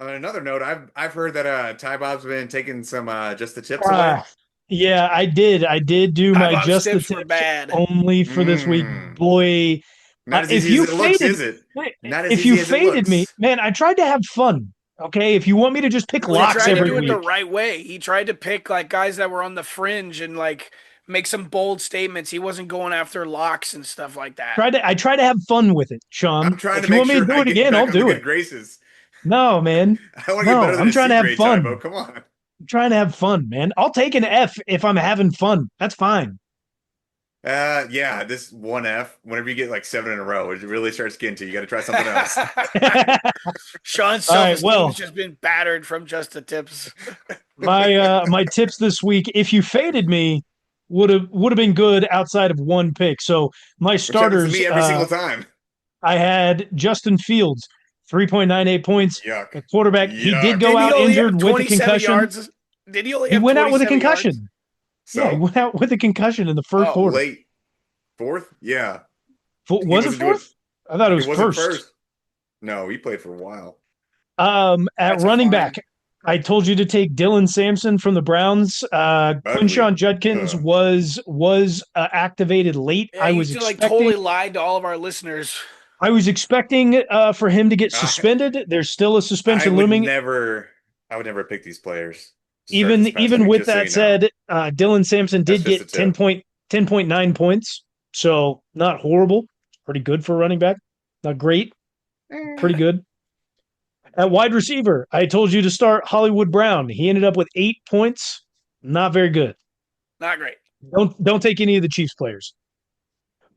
On another note, I've heard that TyBob's been taking some just the tips away. Ah, yeah, I did. I did do my TyBob's just the tips were tips bad. only for this week. Mm. Boy, Not as if easy as you it looks, faded, is it? Not as if you easy as it faded me, looks. man, I tried to have fun. Okay, if you want me to just pick No, he locks tried to every do it the week, right way. He tried to pick like guys that were on the fringe and like make some bold statements. He wasn't going after locks and stuff like that. I try to have fun with it, I'm Sean. trying to If you make want me to sure do I it get again, I'll back on the do good it. graces. No, man. I want to get No, better than I'm a trying C to have grade, fun. Tybo. Come on. I'm trying to have fun, man. I'll take an F if I'm having fun. That's fine. Yeah, this one F, whenever you get like seven in a row, it really starts getting to you. You got to try something else. Sean's All right. self-esteem has Well, just been battered from just the tips. my tips this week, if you faded me, would have been good outside of one pick. So my Which happens to starters, me every single time. I had Justin Fields, 3.98 points. Yuck. The quarterback, he did Yuck. go Didn't he out only have injured with a 27 concussion. yards? Did he only He have went out with a 27 yards? concussion. Yeah, he So, went out with a concussion in the first oh, quarter. late fourth? Yeah. He Was it wasn't doing, fourth? I thought it it was wasn't first. first. No, he played for a while. At That's a running back, fine. I told you to take Dillon Sampson from the Browns. Ugly. Quinshawn Judkins Ugh. was activated late. Yeah, you just like totally lied to all of our listeners. I was expecting for him to get I, suspended. There's still a I suspension would looming. never, I would never pick these players to start Even this past even week, with just so that you know. said, Dylan Sampson That's did just a get tip. 10.9 points, so not horrible. Pretty good for a running back. Not great, Eh. pretty good. At wide receiver, I told you to start Hollywood Brown. He ended up with 8 points. Not very good. Not great. Don't take any of the Chiefs players.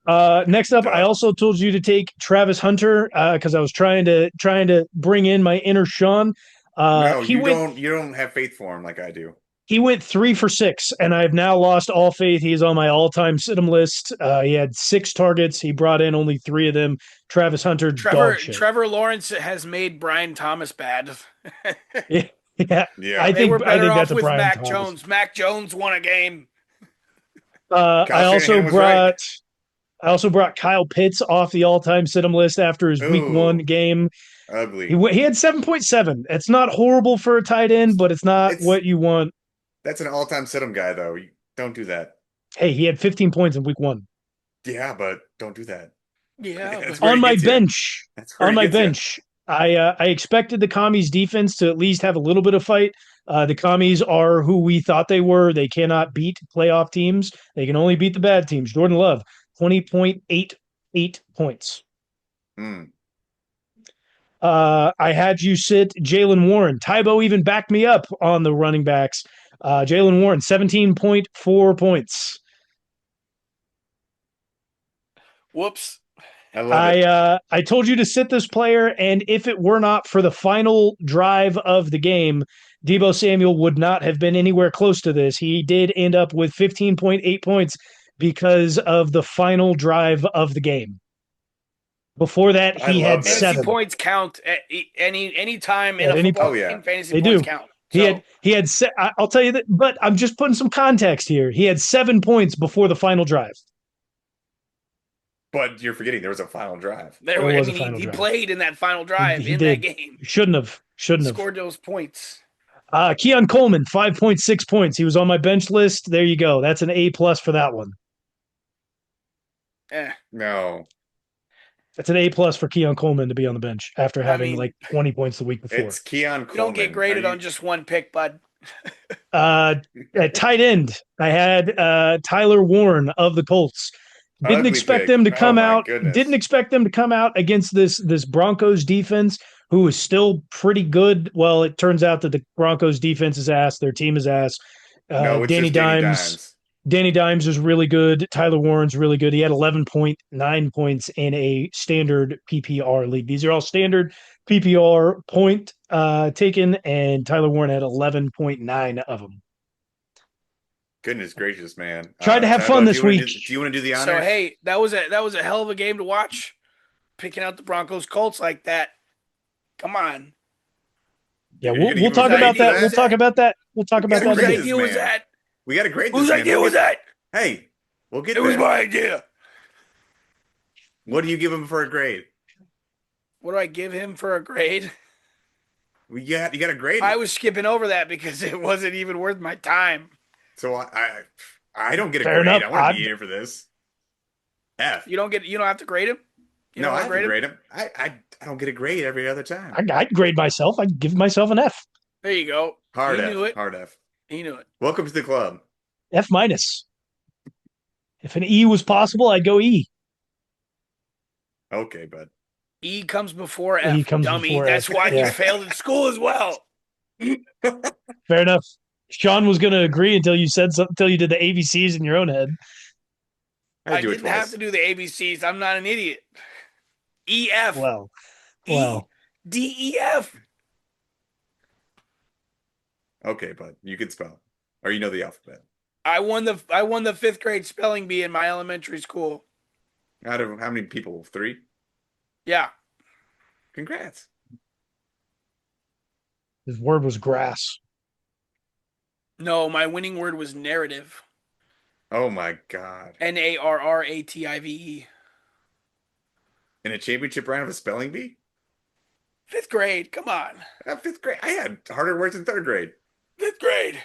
Next up, I Duh. also told you to take Travis Hunter because I was trying to bring in my inner Sean. No, He went you don't have faith for him like I do. he went 3 for 6, and I've now lost all faith. He's on my all-time sit-em list. He had 6 targets. He brought in only 3 of them. Travis Hunter, dog shit. Trevor Lawrence has made Brian Thomas bad. Yeah, yeah. Yeah. They were I better think off that's a with Brian Mac Thomas. Jones. Mac Jones won a game. I Kyle also Shanahan was right. brought Kyle Pitts off the all-time sit-em list after his week one Ooh, game. ugly. He had 7.7. It's not horrible for a tight end, but it's not It's what you want. That's an all-time sit-em guy though. You don't do that. Hey, he had 15 points in week one. Yeah, but don't do that. Yeah, That's but where On he my gets you. bench, That's where on he my gets you. bench, I expected the commies defense to at least have a little bit of fight. The commies are who we thought they were. They cannot beat playoff teams. They can only beat the bad teams. Jordan Love, 20.88 points. Hmm. I had you sit Jalen Warren. TyBob even backed me up on the running backs. Jalen Warren, 17.4 points. whoops. I love it. I told you to sit this player, and if it were not for the final drive of the game, Debo Samuel would not have been anywhere close to this. He did end up with 15.8 points because of the final drive of the game. Before that, I he had love Fantasy this. 7 points count at any time in at a any football Oh point. yeah. game. Fantasy They points do. count. He had So he had. I'll tell you that, but I'm just putting some context here. He had 7 points before the final drive. But you're forgetting there was a final drive. There I was a mean, final he drive. played in that final He, drive he in that did. game. Shouldn't have. Shouldn't have. Scored those points. Keon Coleman, 5.6 points. He was on my bench list. There you go. That's an A plus for that one. Eh, No. That's an A plus for Keon Coleman to be on the bench after I having mean, like 20 points the week before. It's Keon you don't get Coleman. Are graded you on just one pick, bud. Uh, at tight end, I had Tyler Warren of the Colts. Didn't ugly expect pick? them to Oh come my out. Didn't goodness. expect them to come out against this Broncos defense, who is still pretty good. Well, it turns out that the Broncos defense is ass. Their team is ass. Uh, No, it's Danny just Danny Dimes. Dimes. Danny Dimes is really good. Tyler Warren's really good. He had 11.9 points in a standard PPR league. These are all standard PPR point taken, and Tyler Warren had 11.9 of them. Goodness gracious, man. Tried to have fun Tybo, this week. do you want to do the So honors? hey, that was a hell of a game to watch. Picking out the Broncos Colts like that. Come on. Yeah, Are you gonna we'll give him talk a about grade for that. idea We'll was that? talk that? about that. We'll talk We about gotta that Whose grade again. this idea was man. that? We gotta grade this Whose man. idea was that? Hey, we'll get It was there. my idea. What do you give him for a grade? What do I give him for a grade? You got to grade I it. was skipping over that because it wasn't even worth my time. So I don't get a Fair grade. enough. I want to be here for this. F. You don't have to grade him. You No, don't I want to have to grade him. grade him. I don't get a grade every other time. I'd grade myself. I'd give myself an F. There you go. Hard He F. knew it. Hard F. He knew it. Welcome to the club. F minus. If an E was possible, I'd go E. Okay, bud. E comes before E F, comes dummy. before That's F. why you Yeah. failed in school as well. Fair enough. Sean was going to agree until you said something, until you did the ABCs in your own head. I I do it didn't have twice. to do the ABCs. I'm not an idiot. E F Well, E well. D E F. Okay, bud. You can spell. Or you know the alphabet. I won the fifth grade spelling bee in my elementary school. Out of how many people? 3? Yeah. Congrats. His word was grass. No, my winning word was narrative. Oh my God. NARRATIVE. In a championship round of a spelling bee? Fifth grade. Come on. 5th grade. I had harder words in 3rd grade. Fifth grade.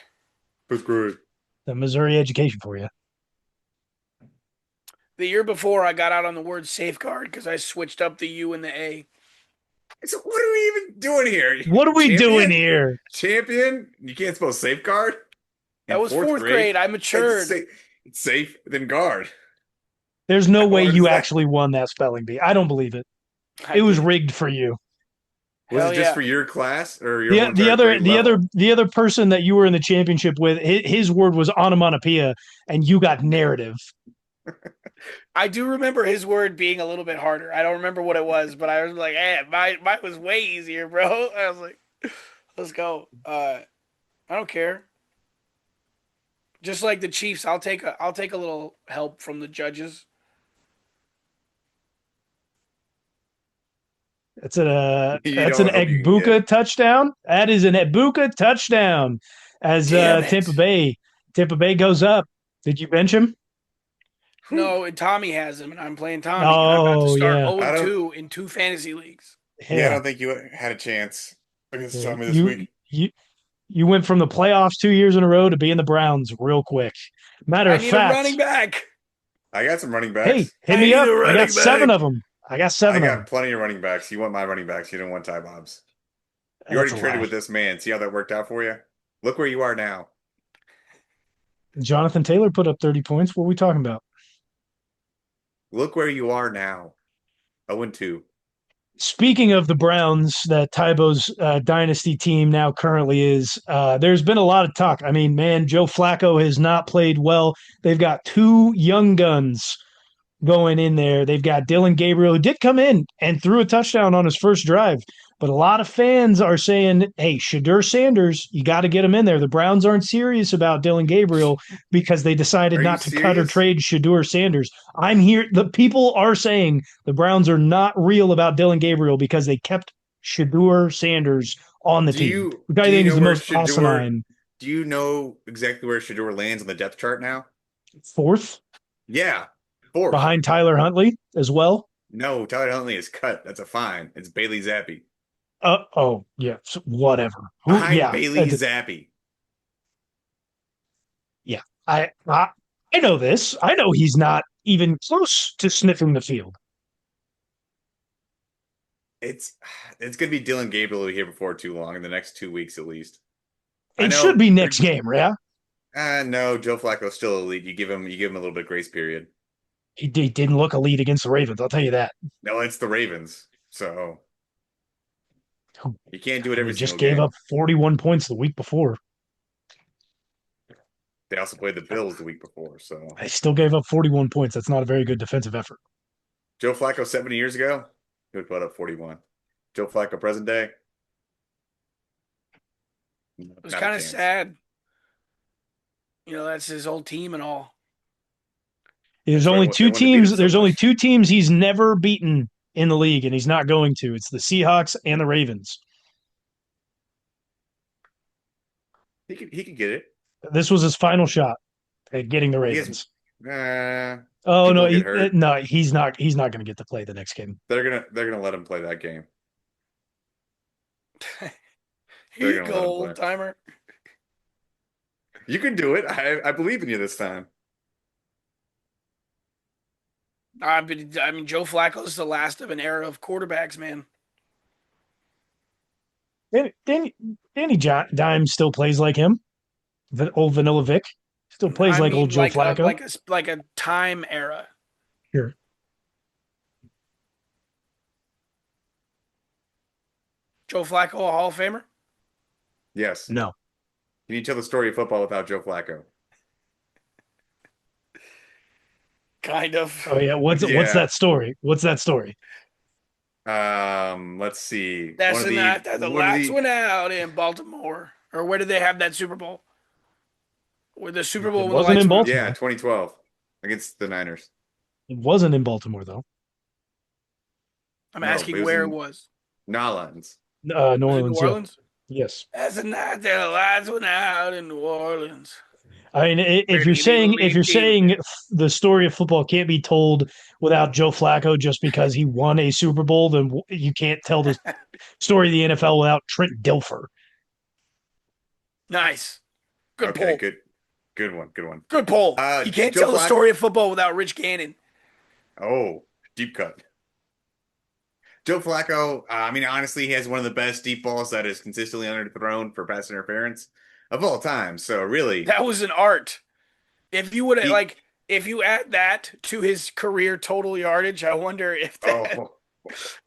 5th grade. The Missouri education for you. The year before, I got out on the word safeguard because I switched up the U and the A. So what are we even doing here? What are we Champion? doing here? Champion? You can't spell safeguard? That was 4th grade. I matured. It's safe than guard. There's no way What is you that? actually won that spelling bee. I don't believe it. It was rigged for you. Was Hell it just yeah. for your class or your The, whole the entire other grade the level? other the other person that you were in the championship with, his word was onomatopoeia, and you got narrative. I do remember his word being a little bit harder. I don't remember what it was, but I was like, "Hey, mine was way easier, bro." I was like, "Let's go." I don't care. Just like the Chiefs, I'll take a little help from the judges. That's an You that's know an what hope you can Egbuka get. touchdown. That is an Egbuka touchdown. As Damn it. Tampa Bay goes up. Did you bench him? No, and Tommy has him, and I'm playing Tommy, and I'm about to Oh start yeah, 0 I and don't 2 in 2 fantasy leagues. Yeah, I yeah. don't think you had a chance against Yeah. Tommy this week. You went from the playoffs 2 years in a row to being the Browns real quick. Matter I of need a fact, running back. I got some running hey, backs. hit I me need up. a I got running 7 of back. them. I got I 7 of them. got plenty of running backs. You want my running backs. You don't want TyBob's. You That's already a traded lie. with this man. See how that worked out for you? Look where you are now. Jonathan Taylor put up 30 points. What are we talking about? Look where you are now. 0-2. Speaking of the Browns, that Tybo's dynasty team now currently is, there's been a lot of talk. I mean, man, Joe Flacco has not played well. They've got 2 young guns going in there. They've got Dillon Gabriel, who did come in and threw a touchdown on his first drive. But a lot of fans are saying, hey, Shedeur Sanders, you got to get him in there. The Browns aren't serious about Dillon Gabriel because they decided Are you not to cut or serious? trade Shedeur Sanders. I'm here. The people are saying the Browns are not real about Dillon Gabriel because they kept Shedeur Sanders on the Do team, you which I do you think is know the where most Shedeur? asinine. Do you know exactly where Shedeur lands on the depth chart now? 4th Yeah, 4th. behind Tyler Huntley as well. No, Tyler Huntley is cut. That's a fine. It's Bailey Zappi. Oh yeah, whatever. Behind Yeah, Bailey Zappi. yeah. I know this. I know he's not even close to sniffing the field. It's it's gonna be Dillon Gabriel here before too long, in the next 2 weeks at least. I It should know. be next game, yeah. No, Joe Flacco's still elite. You give him a little bit of grace period. He didn't look elite against the Ravens. I'll tell you that. No, it's the Ravens, so you can't do it I every mean, just single gave game. up 41 points the week before. They also played the Bills the week before, so They still gave up 41 points. That's not a very good defensive effort. Joe Flacco 70 years ago, he would put up 41. Joe Flacco present day, It was not a kind of chance. sad. That's his old team and all. There's That's why only they two wanted to beat him teams. so There's only much. 2 teams he's never beaten in the league, and he's not going to. It's the Seahawks and the Ravens. He could get it. This was his final shot at getting the He has Ravens. uh, Oh people no, will get hurt. no, he's not. He's not going to get to play the next game. They're gonna let him play that game. Here you gonna go, let him old play. timer. You can do it. I believe in you this time. I mean, Joe Flacco's the last of an era of quarterbacks, man. Danny Dimes still plays like him. Old Vanilla Vic still plays I like old mean, Joe like a Flacco. time era. Here, Joe Flacco, a Hall of Famer. Yes. no. Can you tell the story of football without Joe Flacco? Kind of. Oh yeah, what's Yeah. that story? What's that story? Let's see. That's the night that the One of lights the went out in Baltimore. Or where did they have that Super Bowl? Where the Super It Bowl when the wasn't lights in went out? yeah, Baltimore. 2012 against the Niners. It wasn't in Baltimore though. I'm No, asking it was where it in was. Nolans. New Was it New Orleans, yeah. Orleans? Yes. That's the night that the lights went out in New Orleans. I mean, if you're saying the story of football can't be told without Joe Flacco just because he won a Super Bowl, then you can't tell the story of the NFL without Trent Dilfer. Nice. Good Okay, poll. good one, good one. Good poll. You can't Joe tell the Flacco. story of football without Rich Gannon. Oh, deep cut. Joe Flacco, I mean, honestly, he has one of the best deep balls that is consistently underthrown for pass interference of all time. So really, That was an art. If you would he, if you add that to his career total yardage, I wonder if oh,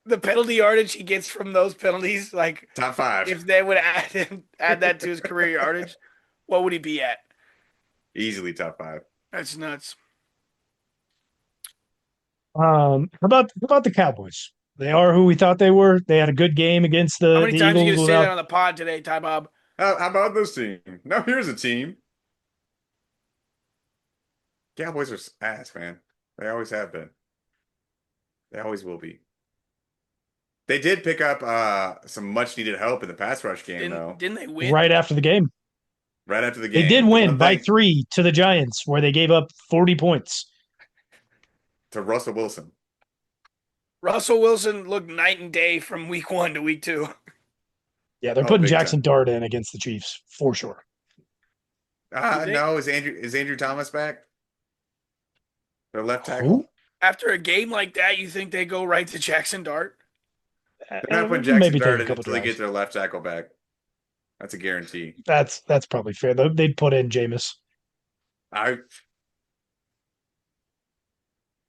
the penalty yardage he gets from those penalties, like top five, if they would add that to his career yardage, what would he be at? easily top five. That's nuts. How about the Cowboys? They are who we thought they were. They had a good game against How the many the times are you Eagles gonna say that without. on the pod today, TyBob? How about this team? Now here's a team. Cowboys are ass, man. They always have been. They always will be. They did pick up some much needed help in the pass rush game, though. Didn't they win? Right after the game. Right after the They game. did The win one by thing 3 to the Giants, where they gave up 40 points. to Russell Wilson. Russell Wilson looked night and day from week 1 to week 2. Yeah, they're Oh, putting big Jackson time. Dart in against the Chiefs for sure. No, is Andrew Thomas back? Their left tackle? Who? After a game like that, you think they go right to Jackson Dart? They're not putting Jackson Maybe Dart take a in couple until they drives. get their left tackle back. That's a guarantee. That's probably fair. They'd put in Jameis. I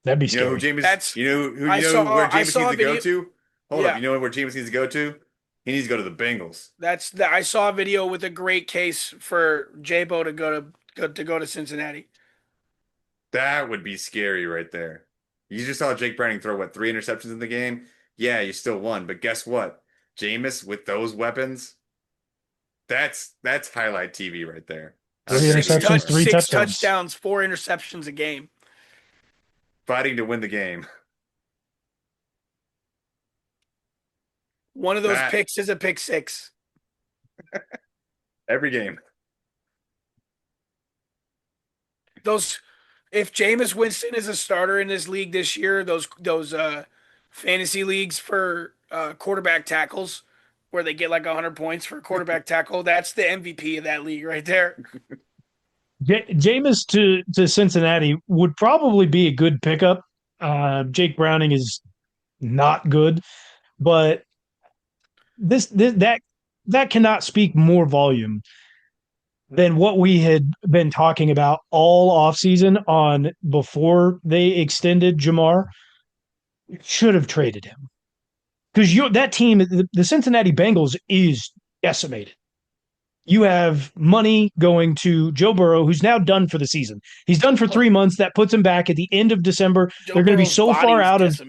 That'd be You know who scary. James? I saw- Where I James saw needs a to go video- to? Hold Yeah. up. You know where James needs to go to? He needs to go to the Bengals. I saw a video with a great case for J-Bo to go to Cincinnati. That would be scary right there. You just saw Jake Browning throw what 3 interceptions in the game. Yeah, you still won, but guess what? Jameis with those weapons, that's highlight TV right there. Three I'll tell you interceptions, more. 3 Six touchdowns. touchdowns, 4 interceptions a game. Fighting to win the game. One of those That- picks is a pick 6. Every game. If Jameis Winston is a starter in this league this year, those fantasy leagues for quarterback tackles where they get like 100 points for a quarterback tackle, that's the MVP of that league right there. Jameis to Cincinnati would probably be a good pickup. Jake Browning is not good, but that cannot speak more volume than what we had been talking about all offseason on before they extended Jamar. Should have traded him because that team, the Cincinnati Bengals, is decimated. You have money going to Joe Burrow, who's now done for the season. He's done for 3 months. That puts him back at the end of December. They're going to be so far out of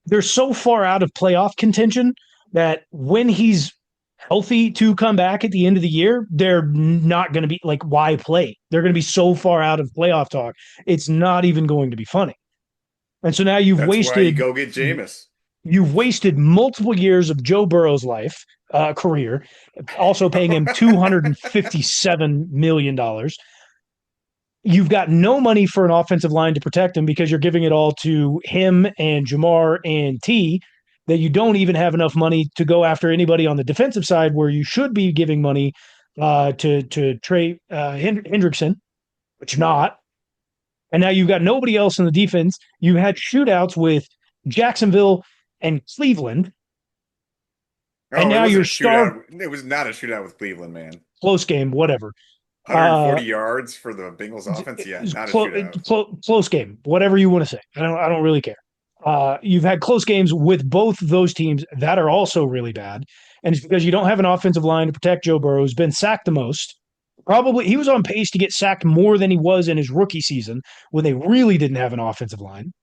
they're so far out of playoff contention that when he's healthy to come back at the end of the year, they're not going to be like, why play? They're going to be so far out of playoff talk. It's not even going to be funny. And so now That's why you go get Jameis. You've wasted multiple years of Joe Burrow's career, also paying him $257 million. You've got no money for an offensive line to protect him because you're giving it all to him and Jamar and T. that you don't even have enough money to go after anybody on the defensive side where you should be giving money to Trey Hendrickson, but you're not. And now you've got nobody else in the defense. You had shootouts with Jacksonville and Cleveland, and Oh, it now wasn't you're a starved. shootout. It was not a shootout with Cleveland, man. Close game, whatever. 140 yards for the Bengals offense. Yeah, not a shootout. Close game, whatever you want to say. I don't really care. You've had close games with both those teams that are also really bad, and it's because you don't have an offensive line to protect Joe Burrow, who's been sacked the most. Probably he was on pace to get sacked more than he was in his rookie season when they really didn't have an offensive line.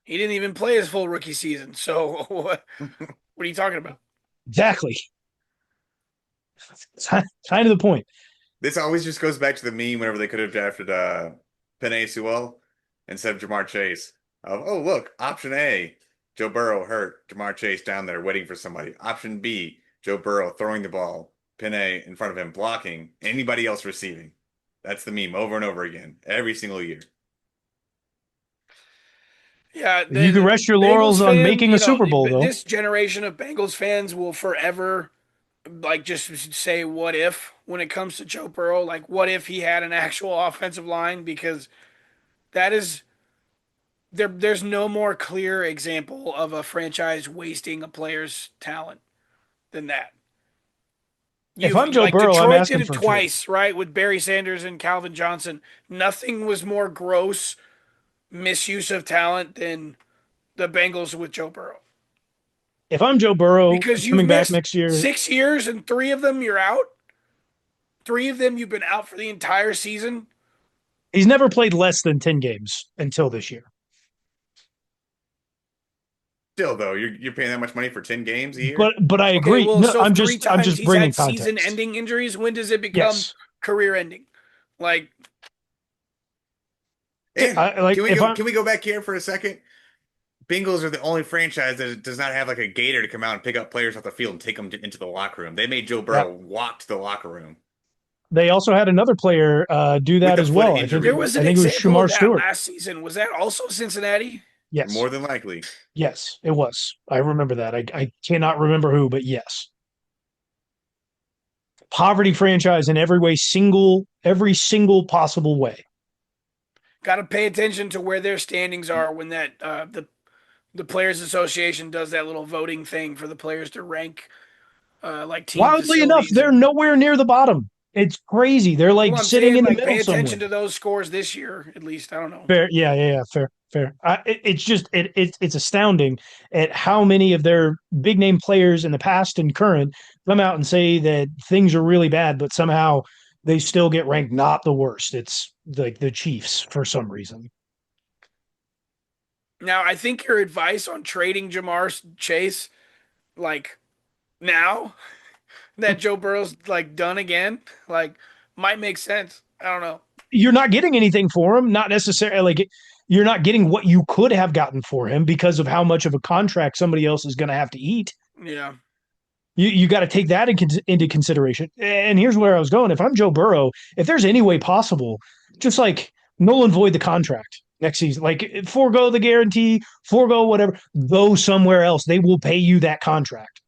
He didn't even play his full rookie season. So what are you talking about? Exactly. It's kind of the point. This always just goes back to the meme whenever they could have drafted Penei Sewell instead of Jamar Chase. Oh, look, option A, Joe Burrow hurt, Jamar Chase down there waiting for somebody. Option B, Joe Burrow throwing the ball, Penei in front of him blocking, anybody else receiving. That's the meme over and over again, every single year. Yeah, You can rest your Bengals laurels on fan, making a Super Bowl, though. this generation of Bengals fans will forever like just say what if when it comes to Joe Burrow, like what if he had an actual offensive line because that is there's no more clear example of a franchise wasting a player's talent than that. If You've I'm Joe like Burrow, I'm Detroit did asking it for a trade. twice, right? With Barry Sanders and Calvin Johnson. Nothing was more gross misuse of talent than the Bengals with Joe Burrow. If I'm Joe Burrow Because you've coming back missed next year, 6 years and three of them you're out. Three of them you've been out for the entire season. he's never played less than 10 games until this year. Still, though, you're paying that much money for 10 games a year? But I Okay, agree. well, No, so three I'm times just he's bringing had context. season-ending injuries. When does it become Yes. career-ending? Like, And Like if I'm can we go back here for a second? Bengals are the only franchise that does not have like a gator to come out and pick up players off the field and take them into the locker room. They made Joe yeah, Burrow walk to the locker room they also had another player do with that a as foot well. there injury, was I an think it was example of Shamar that Stewart. last season. Was that also Cincinnati? Yes. more than likely. Yes, it was. I remember that. I cannot remember who, but yes. Poverty franchise in every single possible way. Got to pay attention to where their standings are when that the Players Association does that little voting thing for the players to rank like team Wildly enough, facilities they're and nowhere near the bottom. It's crazy. They're well, like I'm sitting saying in the like middle pay somewhere. attention to those scores this year at least. I don't know. Fair, yeah, fair. It's just it's astounding at how many of their big name players in the past and current come out and say that things are really bad, but somehow they still get ranked not the worst. It's like the Chiefs for some reason. Now, I think your advice on trading Jamar Chase like now that Joe Burrow's like done again, like might make sense. I don't know. You're not getting anything for him, not necessarily like you're not getting what you could have gotten for him because of how much of a contract somebody else is going to have to eat. Yeah. You got to take that into consideration. And here's where I was going. If I'm Joe Burrow, if there's any way possible, just like null and void the contract next season, like forego the guarantee, forego whatever, go somewhere else. They will pay you that contract.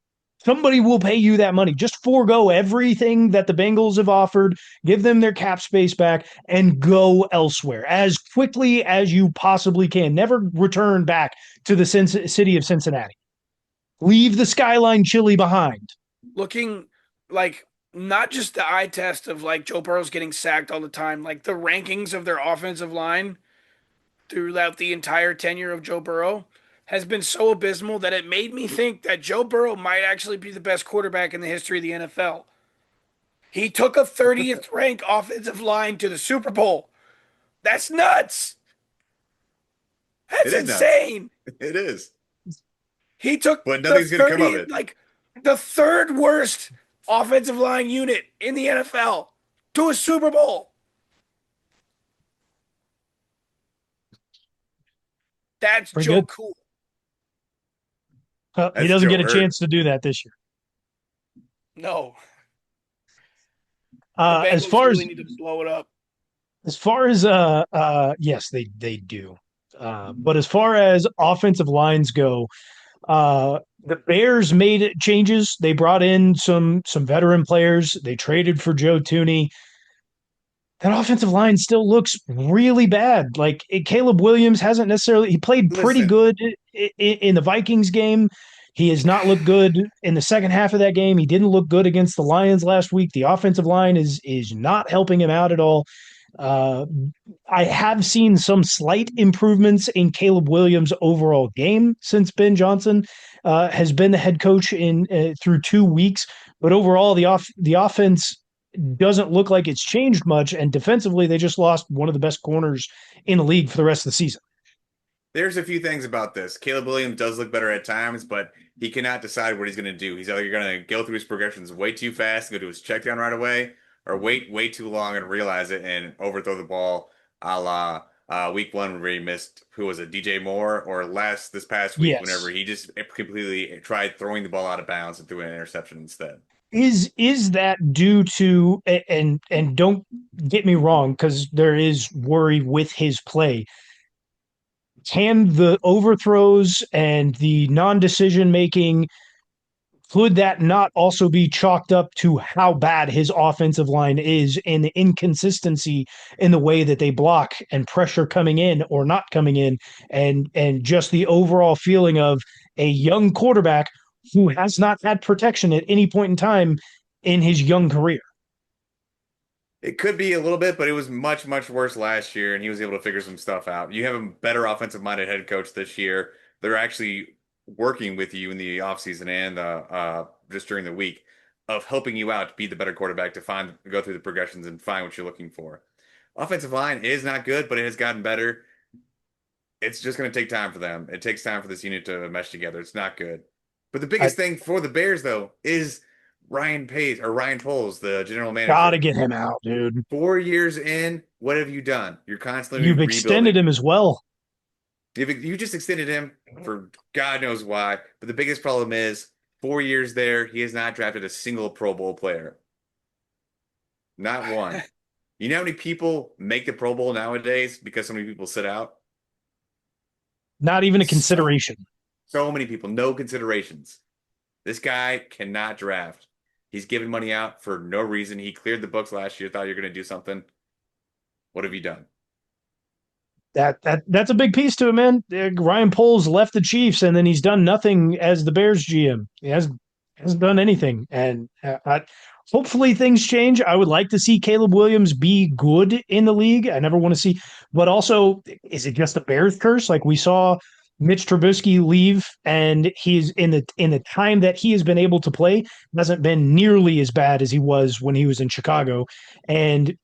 Somebody will pay you that money. Just forego everything that the Bengals have offered, give them their cap space back, and go elsewhere as quickly as you possibly can. Never return back to the city of Cincinnati. Leave the skyline chili behind. Looking like not just the eye test of like Joe Burrow's getting sacked all the time, like the rankings of their offensive line throughout the entire tenure of Joe Burrow has been so abysmal that it made me think that Joe Burrow might actually be the best quarterback in the history of the NFL. He took a 30th ranked offensive line to the Super Bowl. That's nuts. It That's is nuts. insane. It is. He took But the nothing's going to come of 30th, it. like the third worst offensive line unit in the NFL to a Super Bowl. That's Pretty Joe good. Cool. He That's doesn't Joe get a Hurt. chance to do that this year. No, the As Bengals far really need to blow it up. yes, they do. But as far as offensive lines go, The Bears made changes. They brought in some veteran players. They traded for Joe Tooney. That offensive line still looks really bad. Like Caleb Williams hasn't necessarily, he played pretty Listen, good in the Vikings game. He has not looked good in the second half of that game. He didn't look good against the Lions last week. The offensive line is not helping him out at all. Uh, I have seen some slight improvements in Caleb Williams' overall game since Ben Johnson has been the head coach in through 2 weeks. But overall, the offense doesn't look like it's changed much. And defensively, they just lost one of the best corners in the league for the rest of the season. there's a few things about this. Caleb Williams does look better at times, but he cannot decide what he's going to do. He's either going to go through his progressions way too fast and go to his check down right away, or wait way too long and realize it and overthrow the ball, a la week one where he missed, who was it, DJ Moore, or last this past week whenever Yes. he just completely tried throwing the ball out of bounds and threw an interception instead. Is that due to, and don't get me wrong, because there is worry with his play. Can the overthrows and the non-decision making, could that not also be chalked up to how bad his offensive line is and the inconsistency in the way that they block and pressure coming in or not coming in, and just the overall feeling of a young quarterback who has not had protection at any point in time in his young career? It could be a little bit, but it was much, much worse last year, and he was able to figure some stuff out. You have a better offensive-minded head coach this year. They're actually working with you in the offseason and just during the week of helping you out to be the better quarterback to go through the progressions and find what you're looking for. Offensive line is not good, but it has gotten better. It's just going to take time for them. It takes time for this unit to mesh together. It's not good. But the I biggest thing for the Bears, though, is Ryan Poles, the general gotta manager. get him out, dude. 4 years in, what have you done? You're constantly You've extended rebuilding. him as well. You just extended him for God knows why. But the biggest problem is 4 years there, he has not drafted a single Pro Bowl player. Not one. You know how many people make the Pro Bowl nowadays because so many people sit out? Not even a So, consideration. so many people, no considerations. This guy cannot draft. He's giving money out for no reason. He cleared the books last year, thought you're going to do something. What have you done? That's a big piece to it, man. Ryan Poles left the Chiefs, and then he's done nothing as the Bears GM. He hasn't done anything, and hopefully things change. I would like to see Caleb Williams be good in the league. I never want to see, but also, is it just a Bears curse? Like we saw Mitch Trubisky leave, and he's in the time that he has been able to play hasn't been nearly as bad as he was when he was in Chicago. And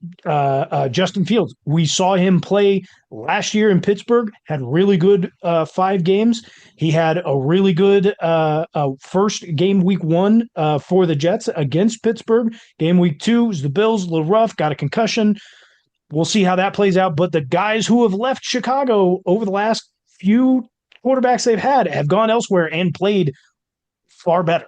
Justin Fields, we saw him play last year in Pittsburgh, had really good 5 games. He had a really good first game week 1 for the Jets against Pittsburgh. Game week 2 was the Bills, a little rough, got a concussion. We'll see how that plays out. But the guys who have left Chicago over the last few quarterbacks they've had have gone elsewhere and played far better.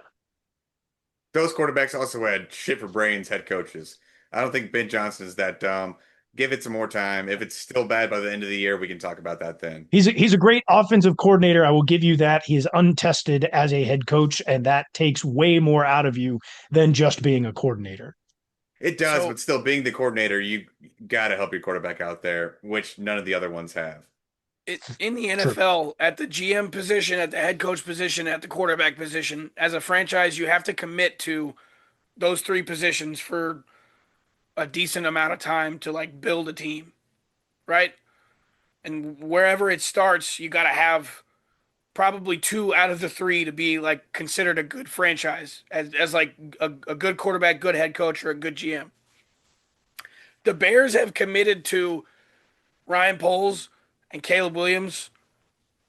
Those quarterbacks also had shit for brains head coaches. I don't think Ben Johnson is that dumb. Give it some more time. If it's still bad by the end of the year, we can talk about that then. He's a great offensive coordinator. I will give you that. He is untested as a head coach, and that takes way more out of you than just being a coordinator. It does, So but still, being the coordinator, you got to help your quarterback out there, which none of the other ones have. in the True. NFL, at the GM position, at the head coach position, at the quarterback position, as a franchise, you have to commit to those three positions for a decent amount of time to like build a team, right? And wherever it starts, you got to have probably two out of the three to be like considered a good franchise as like a good quarterback, good head coach, or a good GM. The Bears have committed to Ryan Poles and Caleb Williams,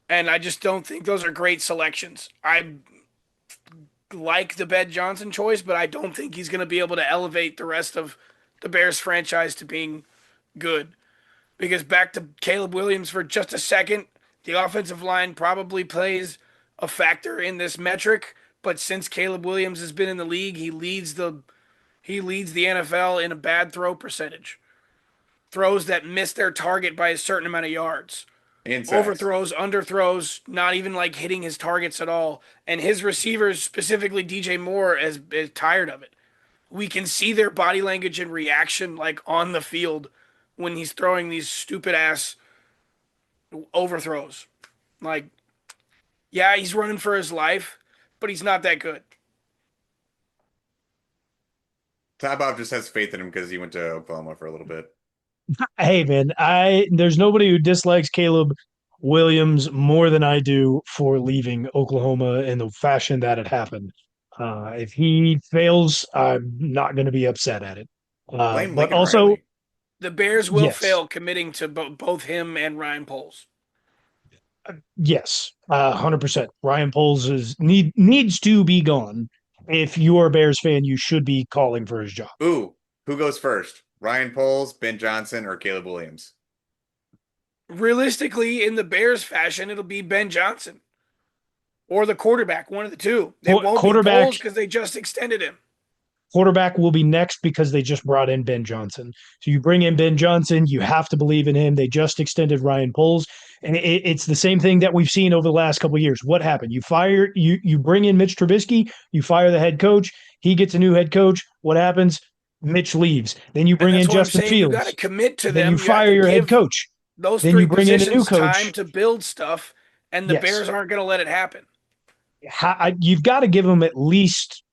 and I just don't think those are great selections. I like the Ben Johnson choice, but I don't think he's going to be able to elevate the rest of the Bears franchise to being good. Because back to Caleb Williams for just a second, the offensive line probably plays a factor in this metric, but since Caleb Williams has been in the league, he leads the NFL in a bad throw percentage. Throws that miss their target by a certain amount of yards. And sacks. overthrows, underthrows, not even like hitting his targets at all. And his receivers, specifically DJ Moore, is tired of it. We can see their body language and reaction like on the field when he's throwing these stupid ass overthrows. Like, yeah, he's running for his life, but he's not that good. TyBob just has faith in him because he went to Oklahoma for a little bit. Hey man, I there's nobody who dislikes Caleb Williams more than I do for leaving Oklahoma in the fashion that it happened. If he fails, I'm not going to be upset at it. Blame But Lincoln also, Riley. The Bears will yes, fail committing to both him and Ryan Poles. yes, 100%. Ryan Poles needs to be gone. If you're a Bears fan, you should be calling for his job. Ooh, who goes first? Ryan Poles, Ben Johnson, or Caleb Williams? Realistically, in the Bears fashion, it'll be Ben Johnson or the quarterback, one of the two. It won't be Quarterback Poles because they just extended him. Quarterback will be next because they just brought in Ben Johnson. So you bring in Ben Johnson, you have to believe in him. They just extended Ryan Poles, and it's the same thing that we've seen over the last couple of years. What happened? You bring in Mitch Trubisky, you fire the head coach, he gets a new head coach. What happens? Mitch leaves. Then you And bring that's in what I'm Justin saying. You got to Fields. commit to Then you them. You have fire to your head give coach. those Then you three bring in a new positions time coach. to build stuff, and the Yes, Bears aren't going to let it happen. you've got to give him at least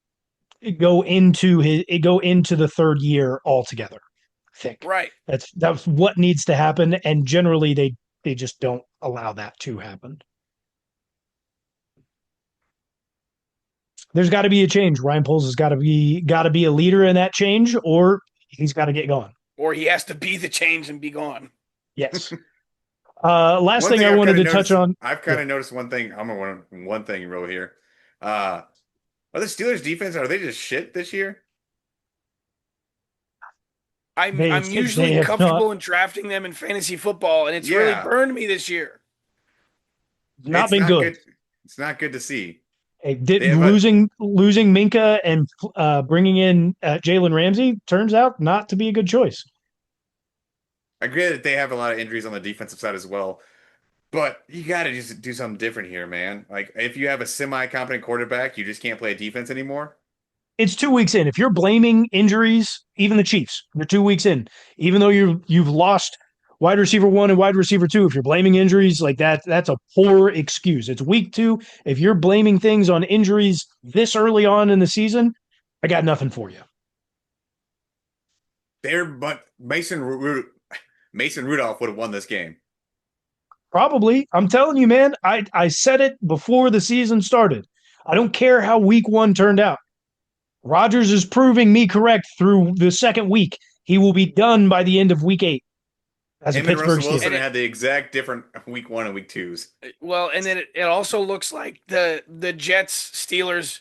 go into the third year altogether. I think Right. that's what needs to happen, and generally they just don't allow that to happen. There's got to be a change. Ryan Poles has got to be a leader in that change, or he's got to get gone. Or he has to be the change and be gone. Yes. Last One thing thing I I've wanted kind of to touch noticed, on. I've kind Yeah, of noticed one thing. I'm gonna one thing real here. Uh, are the Steelers defense, are they just shit this year? I'm they usually have not comfortable in drafting them in fantasy football, and it's really Yeah, burned me this year. not it's been not good. good. It's not good to see. Hey, They have a losing Minka and bringing in Jalen Ramsey turns out not to be a good choice. I agree that they have a lot of injuries on the defensive side as well, but you got to just do something different here, man. Like if you have a semi-competent quarterback, you just can't play defense anymore. It's 2 weeks in. If you're blaming injuries, even the Chiefs, you're 2 weeks in. Even though you've lost wide receiver one and wide receiver two, if you're blaming injuries like that, that's a poor excuse. It's week two. If you're blaming things on injuries this early on in the season, I got nothing for you. But Mason Rudolph would have won this game. Probably. I'm telling you, man, I said it before the season started. I don't care how week one turned out. Rodgers is proving me correct through the second week. He will be done by the end of week 8 as a Him and Pittsburgh Russell Steeler. Wilson And it had the exact different week one and week twos. well, and then it also looks like the Jets Steelers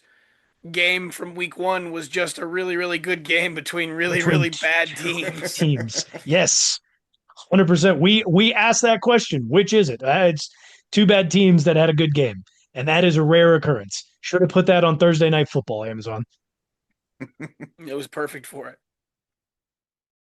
game from week one was just a really, really good game between really, Between really bad teams. teams. Yes, 100%. We asked that question. Which is it? It's two bad teams that had a good game, and that is a rare occurrence. Should have put that on Thursday Night Football, Amazon. It was perfect for it.